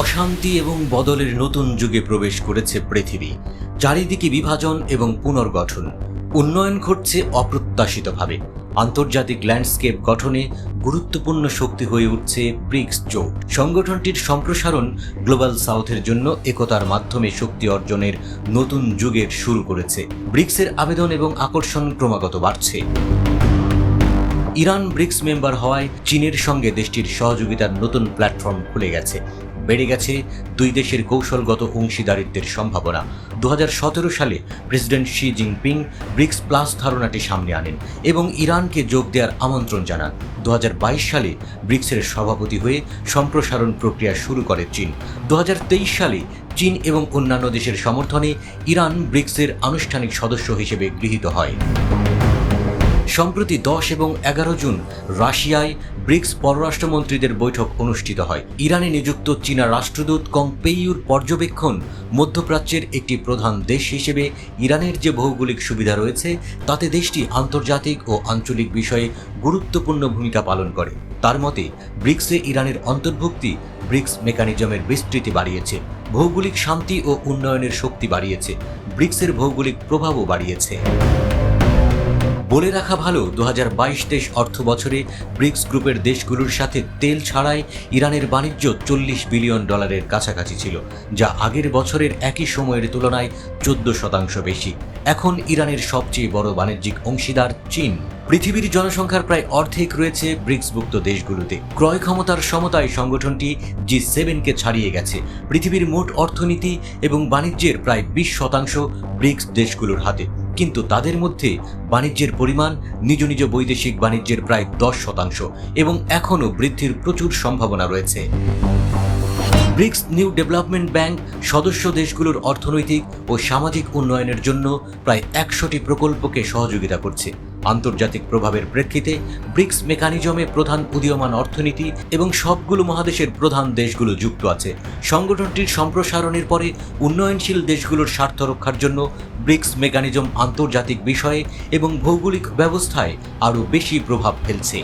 অশান্তি এবং বদলের নতুন যুগে প্রবেশ করেছে পৃথিবী। চারিদিকে বিভাজন এবং পুনর্গঠন, উন্নয়ন ঘটছে অপ্রত্যাশিতভাবে। আন্তর্জাতিক ল্যান্ডস্কেপ গঠনে গুরুত্বপূর্ণ শক্তি হয়ে উঠছে ব্রিক্স জোট। সংগঠনটির সম্প্রসারণ গ্লোবাল সাউথের জন্য একতার মাধ্যমে শক্তি অর্জনের নতুন যুগের শুরু করেছে। ব্রিক্সের আবেদন এবং আকর্ষণ ক্রমাগত বাড়ছে। ইরান ব্রিক্স মেম্বার হওয়ায় চীনের সঙ্গে দেশটির সহযোগিতার নতুন প্ল্যাটফর্ম খুলে গেছে। বেড়ে গেছে দুই দেশের কৌশলগত অংশীদারিত্বের সম্ভাবনা। 2017 সালে president Xi Jinping BRICS plus ধারণাটি সামনে আনেন এবং ইরানকে যোগ দেওয়ার আমন্ত্রণ জানান। 2022 সালে ব্রিক্সের সভাপতি হয়ে সম্প্রসারণ প্রক্রিয়া শুরু করে চীন। 2023 সালে চীন এবং অন্যান্য দেশের সমর্থনে ইরান ব্রিক্সের আনুষ্ঠানিক সদস্য হিসেবে গৃহীত হয়। সম্প্রতি 10 এবং 11 জুন রাশিয়ায় ব্রিক্স পররাষ্ট্রমন্ত্রীদের বৈঠক অনুষ্ঠিত হয়। ইরানে নিযুক্ত চীনা রাষ্ট্রদূত কং পেইয়ুর পর্যবেক্ষণ, মধ্যপ্রাচ্যের একটি প্রধান দেশ হিসেবে ইরানের যে ভৌগোলিক সুবিধা রয়েছে তাতে দেশটি আন্তর্জাতিক ও আঞ্চলিক বিষয়ে গুরুত্বপূর্ণ ভূমিকা পালন করে। তার মতে ব্রিক্সে ইরানের অন্তর্ভুক্তি ব্রিক্স মেকানিজমের বিস্তৃতি বাড়িয়েছে, ভৌগোলিক শান্তি ও উন্নয়নের শক্তি বাড়িয়েছে, ব্রিক্সের ভৌগোলিক প্রভাবও বাড়িয়েছে। বলে রাখা ভালো, 2022-23 অর্থ বছরে ব্রিক্স গ্রুপের দেশগুলোর সাথে তেল ছাড়াই ইরানের বাণিজ্য $40 বিলিয়ন কাছাকাছি ছিল, যা আগের বছরের একই সময়ের তুলনায় 14% বেশি। এখন ইরানের সবচেয়ে বড় বাণিজ্যিক অংশীদার চীন। পৃথিবীর জনসংখ্যার প্রায় অর্ধেক রয়েছে ব্রিক্সভুক্ত দেশগুলোতে। ক্রয় ক্ষমতার সমতায় সংগঠনটি G7-কে ছাড়িয়ে গেছে। পৃথিবীর মোট অর্থনীতি এবং বাণিজ্যের প্রায় 20% ব্রিক্স দেশগুলোর হাতে, কিন্তু তাদের মধ্যে বাণিজ্যের পরিমাণ নিজ নিজ বৈদেশিক বাণিজ্যের প্রায় 10% এবং এখনও বৃদ্ধির প্রচুর সম্ভাবনা রয়েছে। ব্রিক্স নিউ ডেভেলপমেন্ট ব্যাংক সদস্য দেশগুলোর অর্থনৈতিক ও সামাজিক উন্নয়নের জন্য প্রায় 100টি প্রকল্পকে সহযোগিতা করছে। আন্তর্জাতিক প্রভাবের প্রেক্ষিতে ব্রিক্স মেকানিজমে প্রধান উদীয়মান অর্থনীতি এবং সবগুলো মহাদেশের প্রধান দেশগুলো যুক্ত আছে। সংগঠনটির সম্প্রসারণের পরে উন্নয়নশীল দেশগুলোর স্বার্থ রক্ষার জন্য ব্রিক্স মেকানিজম আন্তর্জাতিক বিষয়ে এবং ভৌগোলিক ব্যবস্থায় আরও বেশি প্রভাব ফেলছে।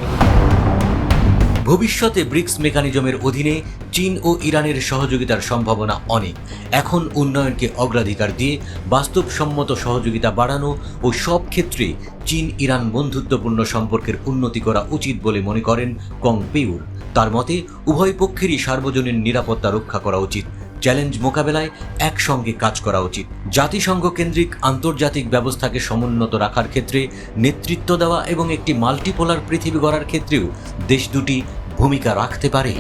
ভবিষ্যতে ব্রিক্স মেকানিজমের অধীনে চীন ও ইরানের সহযোগিতার সম্ভাবনা অনেক। এখন উন্নয়নকে অগ্রাধিকার দিয়ে বাস্তবসম্মত সহযোগিতা বাড়ানো ও সব ক্ষেত্রে চীন ইরান বন্ধুত্বপূর্ণ সম্পর্কের উন্নতি করা উচিত বলে মনে করেন কং পেইয়ুর। তার মতে উভয় পক্ষেরই সার্বজনীন নিরাপত্তা রক্ষা করা উচিত, চ্যালেঞ্জ মোকাবেলায় একসঙ্গে কাজ করা উচিত। জাতিসংঘ কেন্দ্রিক আন্তর্জাতিক ব্যবস্থাকে সমুন্নত রাখার ক্ষেত্রে নেতৃত্ব দেওয়া এবং একটি মাল্টিপোলার পৃথিবী গড়ার ক্ষেত্রেও দেশ দুটি ভূমিকা রাখতে পারে।